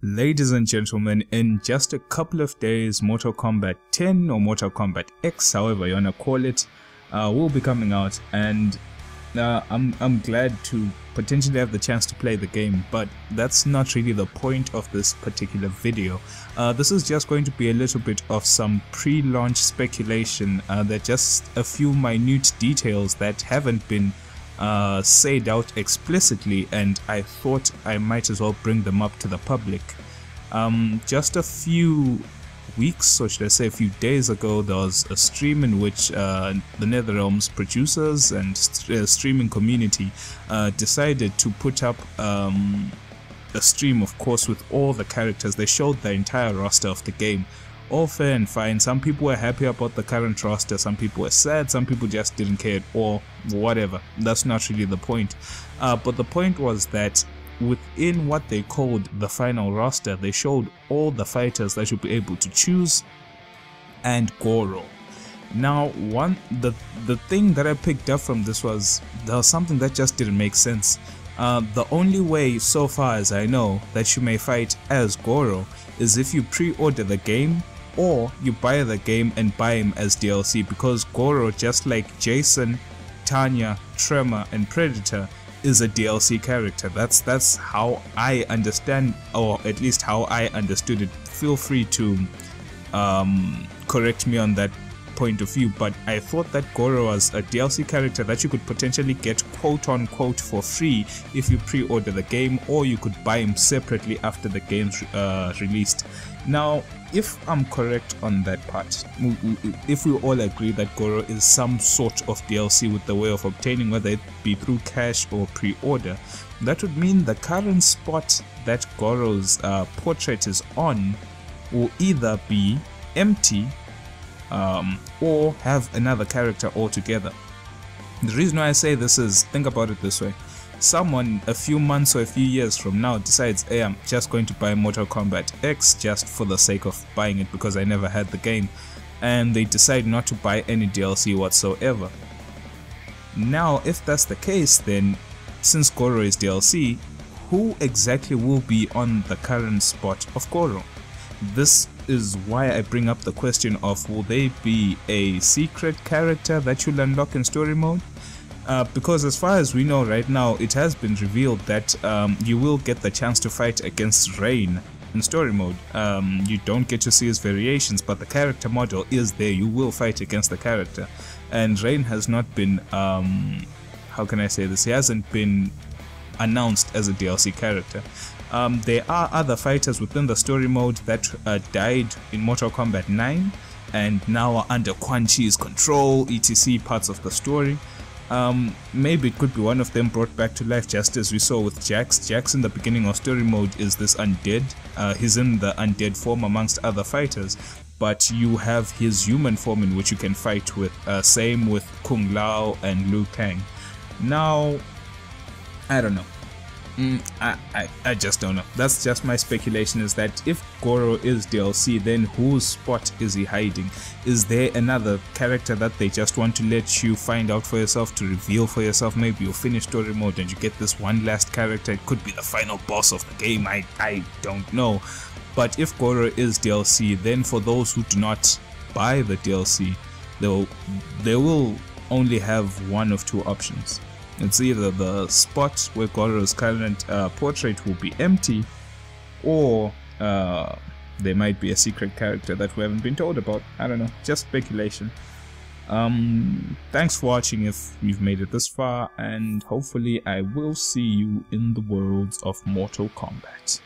Ladies and gentlemen, in just a couple of days, Mortal Kombat 10 or Mortal Kombat X, however you wanna call it, will be coming out, and I'm glad to potentially have the chance to play the game, but that's not really the point of this particular video. This is just going to be a little bit of some pre-launch speculation. There are just a few minute details that haven't been said out explicitly, and I thought I might as well bring them up to the public. Just a few weeks, or should I say a few days ago, there was a stream in which the NetherRealm's producers and streaming community decided to put up a stream, of course, with all the characters. They showed the entire roster of the game. All fair and fine. Some people were happy about the current roster, some people were sad, some people just didn't care, or whatever. That's not really the point. But the point was that within what they called the final roster, they showed all the fighters that you'll be able to choose and Goro. Now, the thing that I picked up from this was there was something that just didn't make sense. The only way, so far as I know, that you may fight as Goro is if you pre-order the game, or you buy the game and buy him as DLC, because Goro, just like Jason, Tanya, Tremor and Predator, is a DLC character. That's how I understand, or at least how I understood it. Feel free to correct me on that point of view, but I thought that Goro was a DLC character that you could potentially get quote-unquote for free if you pre-order the game, or you could buy him separately after the game's released. Now, if I'm correct on that part, if we all agree that Goro is some sort of DLC with the way of obtaining, whether it be through cash or pre-order, that would mean the current spot that Goro's portrait is on will either be empty or have another character altogether. The reason why I say this is, think about it this way. Someone a few months or a few years from now decides, hey, I'm just going to buy Mortal Kombat X just for the sake of buying it because I never had the game, and they decide not to buy any DLC whatsoever. Now, if that's the case, then since Goro is DLC, who exactly will be on the current spot of Goro? This is why I bring up the question of, will they be a secret character that you'll unlock in story mode? Because as far as we know right now, it has been revealed that you will get the chance to fight against Rain in story mode. You don't get to see his variations, but the character model is there. You will fight against the character, and Rain has not been, how can I say this, he hasn't been announced as a DLC character. There are other fighters within the story mode that died in Mortal Kombat 9 and now are under Quan Chi's control, etc. parts of the story. Maybe it could be one of them brought back to life, just as we saw with Jax. Jax in the beginning of story mode is this undead. He's in the undead form amongst other fighters, but you have his human form in which you can fight with. Same with Kung Lao and Liu Kang. Now, I don't know. I just don't know. That's just my speculation, is that if Goro is DLC, then whose spot is he hiding? Is there another character that they just want to let you find out for yourself, to reveal for yourself? Maybe you finish story mode and you get this one last character. It could be the final boss of the game. I don't know. But if Goro is DLC, then for those who do not buy the DLC, they will only have one of two options. It's either the spot where Goro's current portrait will be empty, or there might be a secret character that we haven't been told about. I don't know, just speculation. Thanks for watching if you've made it this far, and hopefully I will see you in the worlds of Mortal Kombat.